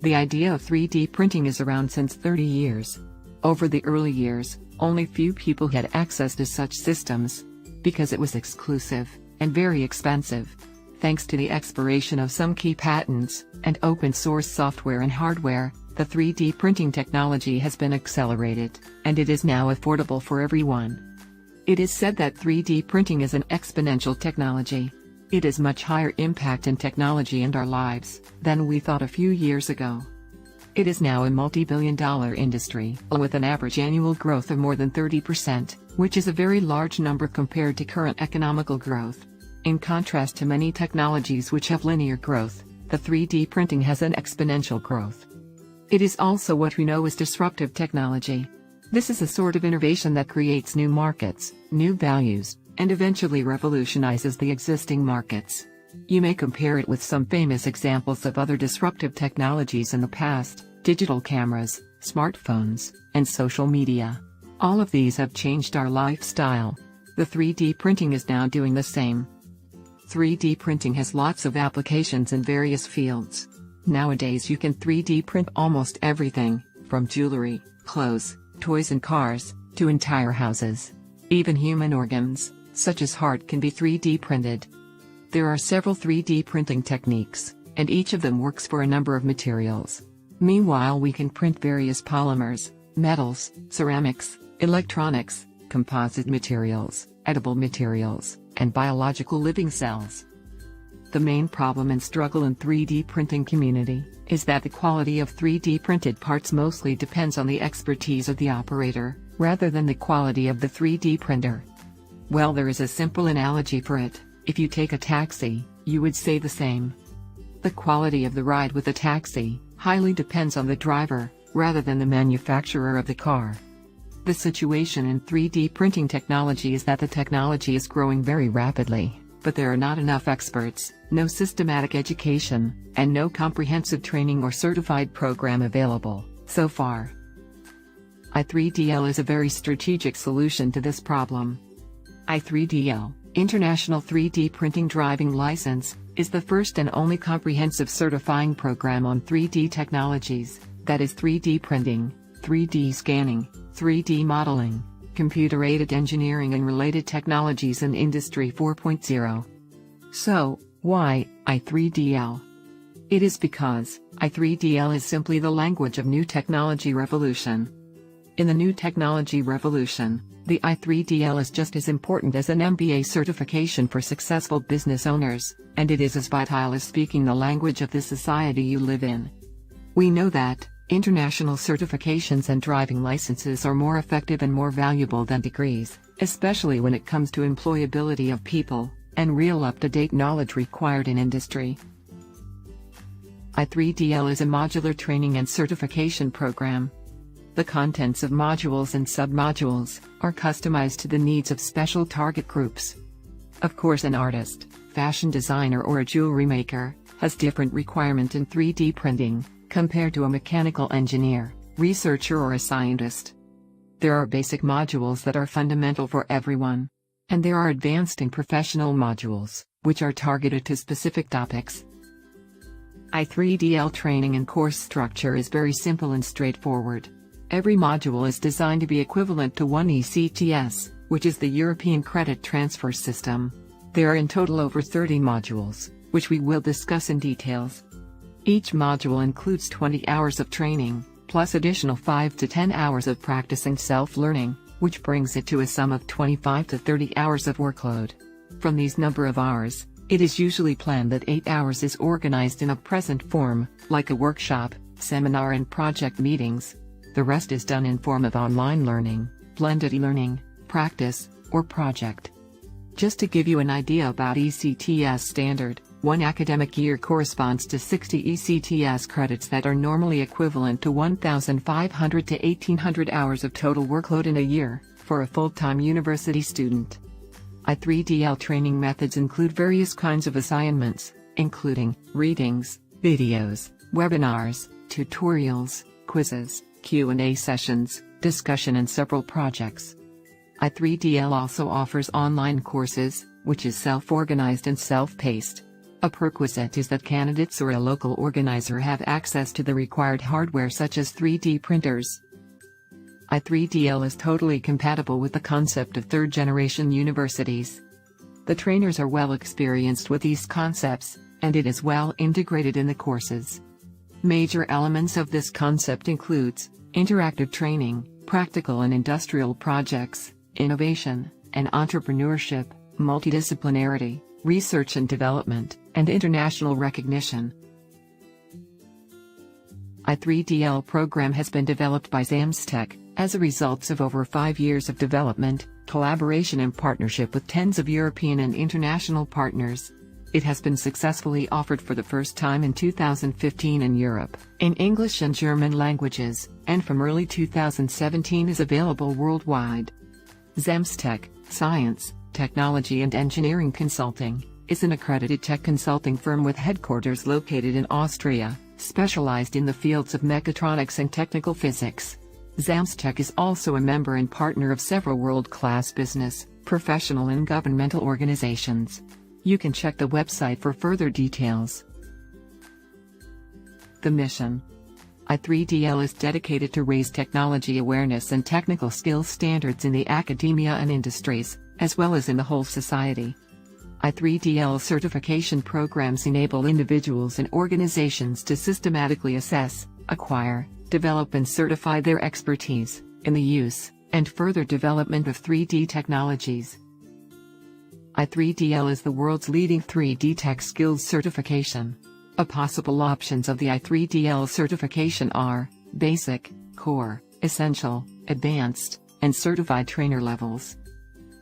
The idea of 3D printing is around since 30 years. Over the early years, only few people had access to such systems, because it was exclusive and very expensive. Thanks to the expiration of some key patents and open source software and hardware, the 3D printing technology has been accelerated, and it is now affordable for everyone. It is said that 3D printing is an exponential technology. It is much higher impact in technology and our lives than we thought a few years ago. It is now a multi-billion-dollar industry, with an average annual growth of more than 30%, which is a very large number compared to current economical growth. In contrast to many technologies which have linear growth, the 3D printing has an exponential growth. It is also what we know as disruptive technology. This is a sort of innovation that creates new markets, new values, and eventually revolutionizes the existing markets. You may compare it with some famous examples of other disruptive technologies in the past: digital cameras, smartphones, and social media. All of these have changed our lifestyle. The 3D printing is now doing the same. 3D printing has lots of applications in various fields. Nowadays you can 3D print almost everything, from jewelry, clothes, toys and cars, to entire houses. Even human organs, such as heart, can be 3D printed. There are several 3D printing techniques, and each of them works for a number of materials. Meanwhile, we can print various polymers, metals, ceramics, electronics, composite materials, edible materials, and biological living cells. The main problem and struggle in 3D printing community is that the quality of 3D printed parts mostly depends on the expertise of the operator, rather than the quality of the 3D printer. Well, there is a simple analogy for it. If you take a taxi, you would say the same. The quality of the ride with a taxi highly depends on the driver, rather than the manufacturer of the car. The situation in 3D printing technology is that the technology is growing very rapidly, but there are not enough experts, no systematic education, and no comprehensive training or certified program available, so far. I3DL is a very strategic solution to this problem. I3DL, International 3D Printing Driving License, is the first and only comprehensive certifying program on 3D technologies, that is 3D printing, 3D scanning, 3D modeling, computer-aided engineering and related technologies in Industry 4.0. So, why I3DL? It is because I3DL is simply the language of new technology revolution. In the new technology revolution, the I3DL is just as important as an MBA certification for successful business owners, and it is as vital as speaking the language of the society you live in. We know that international certifications and driving licenses are more effective and more valuable than degrees, especially when it comes to employability of people, and real up-to-date knowledge required in industry. I3DL is a modular training and certification program. The contents of modules and submodules are customized to the needs of special target groups. Of course, an artist, fashion designer or a jewelry maker has different requirement in 3D printing compared to a mechanical engineer, researcher or a scientist. There are basic modules that are fundamental for everyone. And there are advanced and professional modules, which are targeted to specific topics. I3DL training and course structure is very simple and straightforward. Every module is designed to be equivalent to one ECTS, which is the European Credit Transfer System. There are in total over 30 modules, which we will discuss in details. Each module includes 20 hours of training, plus additional 5 to 10 hours of practice and self-learning, which brings it to a sum of 25 to 30 hours of workload. From these number of hours, it is usually planned that 8 hours is organized in a present form, like a workshop, seminar and project meetings. The rest is done in form of online learning, blended e-learning, practice, or project. Just to give you an idea about ECTS standard, one academic year corresponds to 60 ECTS credits that are normally equivalent to 1,500 to 1,800 hours of total workload in a year, for a full-time university student. I3DL training methods include various kinds of assignments, including readings, videos, webinars, tutorials, quizzes, Q&A sessions, discussion and several projects. I3DL also offers online courses, which is self-organized and self-paced. A prerequisite is that candidates or a local organizer have access to the required hardware such as 3D printers. I3DL is totally compatible with the concept of third-generation universities. The trainers are well experienced with these concepts, and it is well integrated in the courses. Major elements of this concept includes interactive training, practical and industrial projects, innovation and entrepreneurship, multidisciplinarity, research and development, and international recognition. I3DL program has been developed by Zamstec as a result of over 5 years of development, collaboration and partnership with tens of European and international partners. It has been successfully offered for the first time in 2015 in Europe, in English and German languages, and from early 2017 is available worldwide. Zamstec, Science, Technology and Engineering Consulting, is an accredited tech consulting firm with headquarters located in Austria, specialized in the fields of mechatronics and technical physics. Zamstec is also a member and partner of several world-class business, professional and governmental organizations. You can check the website for further details. The mission. I3DL is dedicated to raise technology awareness and technical skills standards in the academia and industries, as well as in the whole society. I3DL certification programs enable individuals and organizations to systematically assess, acquire, develop and certify their expertise in the use and further development of 3D technologies. I3DL is the world's leading 3D tech skills certification. Possible options of the I3DL certification are Basic, Core, Essential, Advanced, and Certified Trainer levels.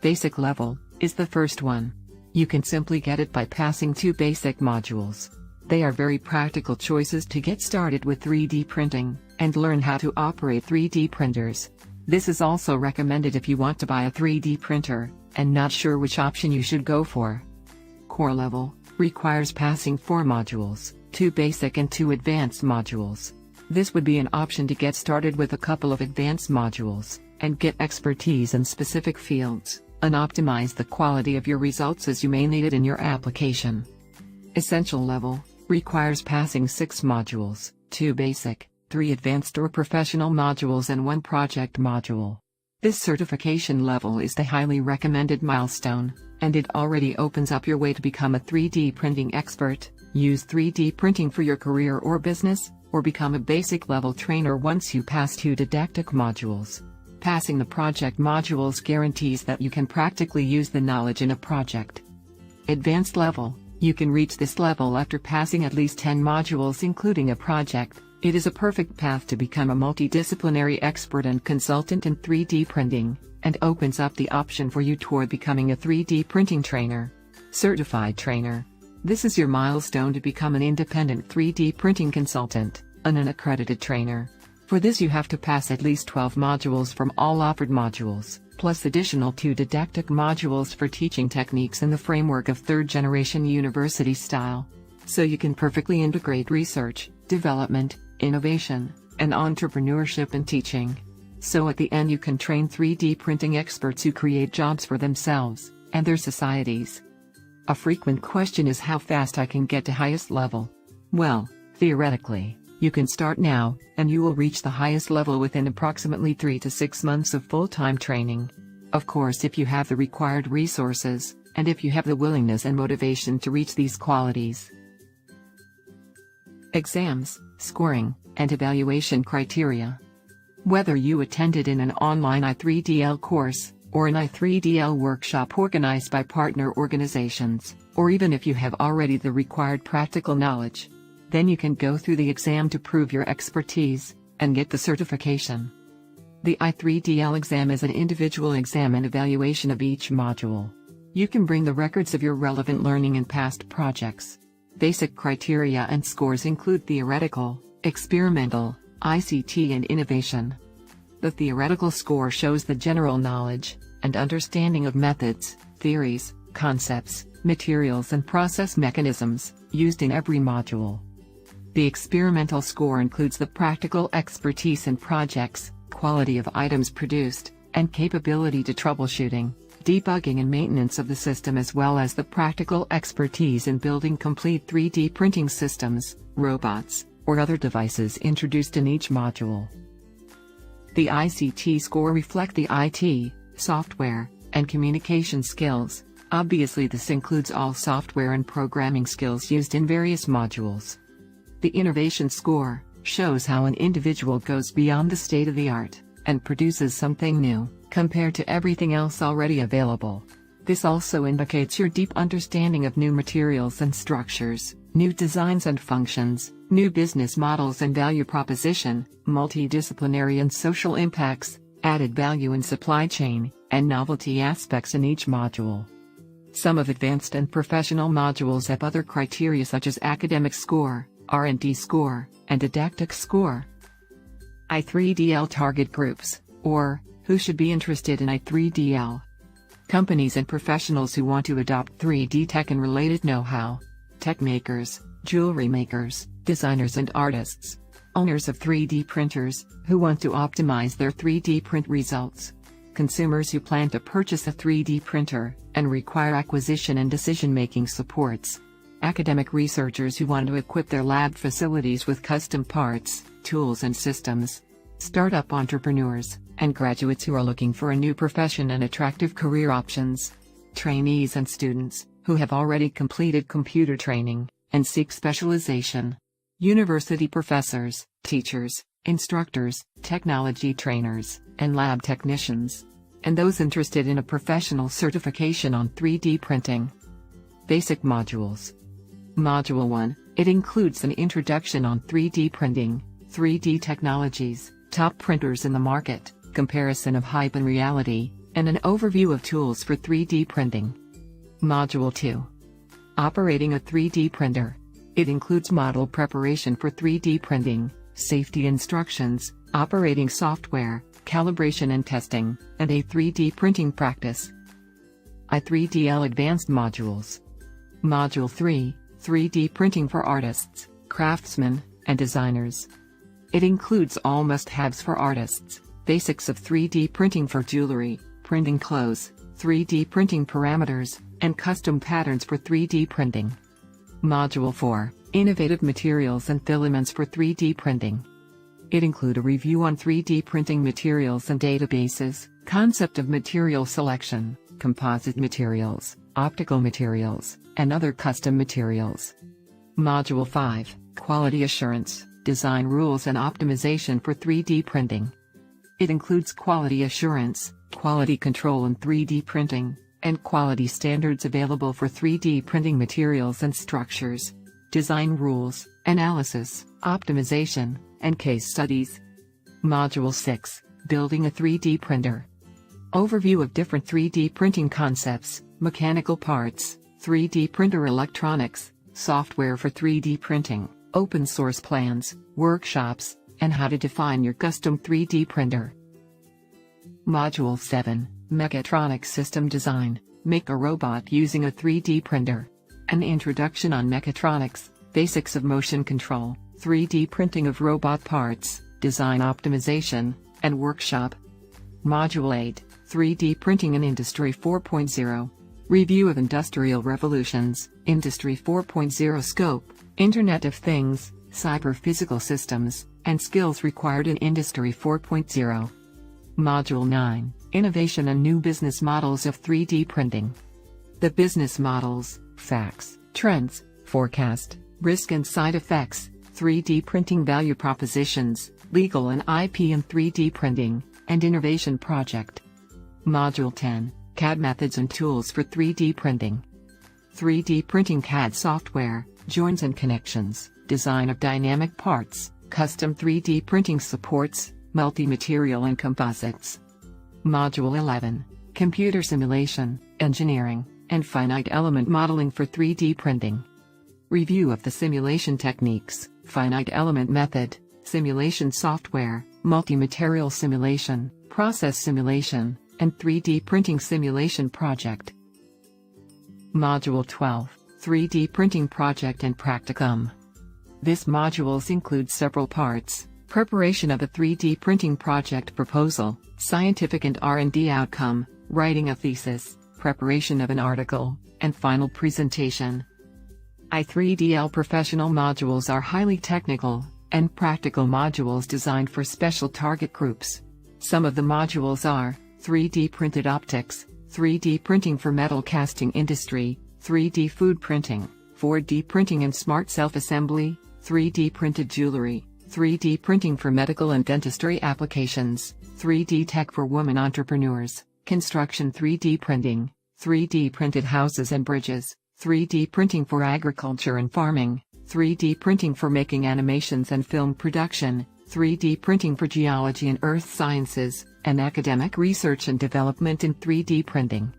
Basic level is the first one. You can simply get it by passing 2 basic modules. They are very practical choices to get started with 3D printing and learn how to operate 3D printers. This is also recommended if you want to buy a 3D printer and not sure which option you should go for. Core level requires passing 4 modules, 2 basic and 2 advanced modules. This would be an option to get started with a couple of advanced modules and get expertise in specific fields and optimize the quality of your results as you may need it in your application. Essential level requires passing 6 modules, 2 basic, 3 advanced or professional modules and 1 project module. This certification level is the highly recommended milestone, and it already opens up your way to become a 3D printing expert, use 3D printing for your career or business, or become a basic level trainer once you pass 2 didactic modules. Passing the project modules guarantees that you can practically use the knowledge in a project. Advanced level. You can reach this level after passing at least 10 modules including a project. It is a perfect path to become a multidisciplinary expert and consultant in 3D printing, and opens up the option for you toward becoming a 3D printing trainer. Certified trainer. This is your milestone to become an independent 3D printing consultant, and an accredited trainer. For this you have to pass at least 12 modules from all offered modules, plus additional 2 didactic modules for teaching techniques in the framework of third-generation university style. So you can perfectly integrate research, development, innovation, and entrepreneurship in teaching. So at the end you can train 3D printing experts who create jobs for themselves and their societies. A frequent question is how fast I can get to highest level. Well, theoretically, you can start now, and you will reach the highest level within approximately 3 to 6 months of full-time training. Of course, if you have the required resources, and if you have the willingness and motivation to reach these qualities. Exams, scoring, and evaluation criteria. Whether you attended in an online I3DL course, or an I3DL workshop organized by partner organizations, or even if you have already the required practical knowledge, then you can go through the exam to prove your expertise, and get the certification. The I3DL exam is an individual exam and evaluation of each module. You can bring the records of your relevant learning in past projects. Basic criteria and scores include theoretical, experimental, ICT and innovation. The theoretical score shows the general knowledge and understanding of methods, theories, concepts, materials and process mechanisms used in every module. The experimental score includes the practical expertise in projects, quality of items produced, and capability to troubleshooting. debugging and maintenance of the system, as well as the practical expertise in building complete 3D printing systems, robots, or other devices introduced in each module. The ICT score reflect the IT, software, and communication skills. Obviously, this includes all software and programming skills used in various modules. The innovation score shows how an individual goes beyond the state of the art and produces something new compared to everything else already available. This also indicates your deep understanding of new materials and structures, new designs and functions, new business models and value proposition, multidisciplinary and social impacts, added value in supply chain, and novelty aspects in each module. Some of advanced and professional modules have other criteria such as academic score, R&D score, and didactic score. I3DL target groups, or who should be interested in I3DL. Companies and professionals who want to adopt 3D tech and related know-how. Tech makers, jewelry makers, designers and artists. Owners of 3D printers, who want to optimize their 3D print results. Consumers who plan to purchase a 3D printer, and require acquisition and decision-making supports. Academic researchers who want to equip their lab facilities with custom parts, tools and systems. Startup entrepreneurs, and graduates who are looking for a new profession and attractive career options. Trainees and students, who have already completed computer training, and seek specialization. University professors, teachers, instructors, technology trainers, and lab technicians. And those interested in a professional certification on 3D printing. Basic modules. Module 1, it includes an introduction on 3D printing, 3D technologies, top printers in the market, comparison of hype and reality, and an overview of tools for 3D printing. Module 2. Operating a 3D printer. It includes model preparation for 3D printing, safety instructions, operating software, calibration and testing, and a 3D printing practice. I3DL Advanced Modules. Module 3, 3D Printing for Artists, Craftsmen, and Designers. It includes all must-haves for artists, basics of 3D printing for jewelry, printing clothes, 3D printing parameters, and custom patterns for 3D printing. Module 4, Innovative Materials and Filaments for 3D Printing. It includes a review on 3D printing materials and databases, concept of material selection, composite materials, optical materials, and other custom materials. Module 5, Quality Assurance, Design Rules and Optimization for 3D Printing. It includes quality assurance, quality control in 3D printing, and quality standards available for 3D printing materials and structures, design rules, analysis, optimization, and case studies. Module 6, Building a 3D Printer. Overview of different 3D printing concepts, mechanical parts, 3D printer electronics, software for 3D printing, open source plans, workshops, and how to define your custom 3D printer. Module 7, Mechatronics System Design. Make a robot using a 3D printer. An introduction on mechatronics, basics of motion control, 3D printing of robot parts, design optimization, and workshop. Module 8, 3D Printing in Industry 4.0. Review of Industrial Revolutions, Industry 4.0 Scope, Internet of Things, Cyber-Physical Systems, and Skills Required in Industry 4.0. Module 9, Innovation and New Business Models of 3D Printing. The business models, facts, trends, forecast, risk and side effects, 3D printing value propositions, legal and IP in 3D printing, and innovation project. Module 10, CAD methods and tools for 3D printing. 3D printing CAD software, joins and connections, design of dynamic parts, custom 3D printing supports, multi-material and composites. Module 11, Computer Simulation, Engineering, and Finite Element Modeling for 3D Printing. Review of the simulation techniques, finite element method, simulation software, multi-material simulation, process simulation, and 3D printing simulation project. Module 12, 3D Printing Project and Practicum. This modules includes several parts: preparation of a 3D printing project proposal, scientific and R&D outcome, writing a thesis, preparation of an article, and final presentation. I3DL professional modules are highly technical and practical modules designed for special target groups. Some of the modules are 3D printed optics, 3D printing for metal casting industry, 3D food printing, 4D printing and smart self-assembly, 3D printed jewelry, 3D printing for medical and dentistry applications, 3D tech for women entrepreneurs, construction 3D printing, 3D printed houses and bridges, 3D printing for agriculture and farming, 3D printing for making animations and film production, 3D printing for geology and earth sciences, and academic research and development in 3D printing.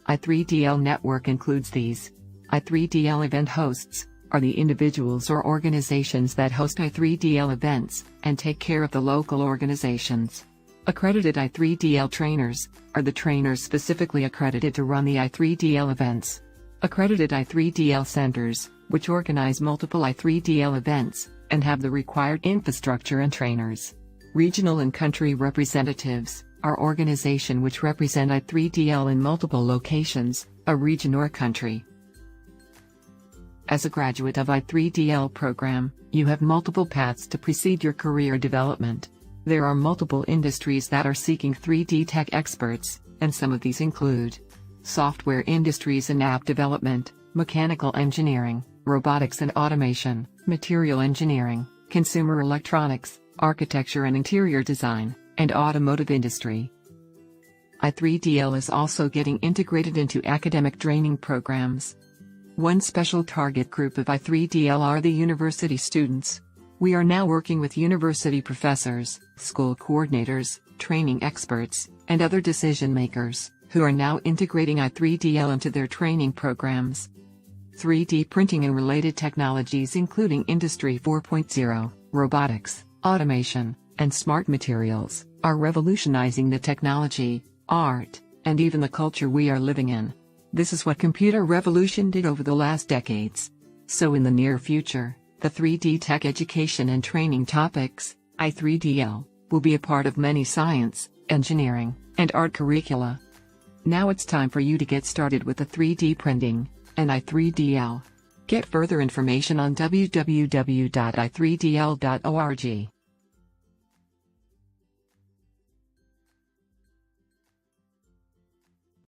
I3DL network includes these. I3DL event hosts are the individuals or organizations that host I3DL events and take care of the local organizations. Accredited I3DL trainers are the trainers specifically accredited to run the I3DL events. Accredited I3DL centers, which organize multiple I3DL events and have the required infrastructure and trainers. Regional and country representatives are organizations which represent I3DL in multiple locations, a region or country. As a graduate of I3DL program, you have multiple paths to precede your career development. There are multiple industries that are seeking 3D tech experts, and some of these include software industries and app development, mechanical engineering, robotics and automation, material engineering, consumer electronics, architecture and interior design, and automotive industry. I3DL is also getting integrated into academic training programs. One special target group of I3DL are the university students. We are now working with university professors, school coordinators, training experts, and other decision makers, who are now integrating I3DL into their training programs. 3D printing and related technologies including Industry 4.0, robotics, automation, and smart materials, are revolutionizing the technology, art, and even the culture we are living in. This is what computer revolution did over the last decades. So in the near future, the 3D tech education and training topics, I3DL, will be a part of many science, engineering, and art curricula. Now it's time for you to get started with the 3D printing and I3DL. Get further information on www.i3dl.org.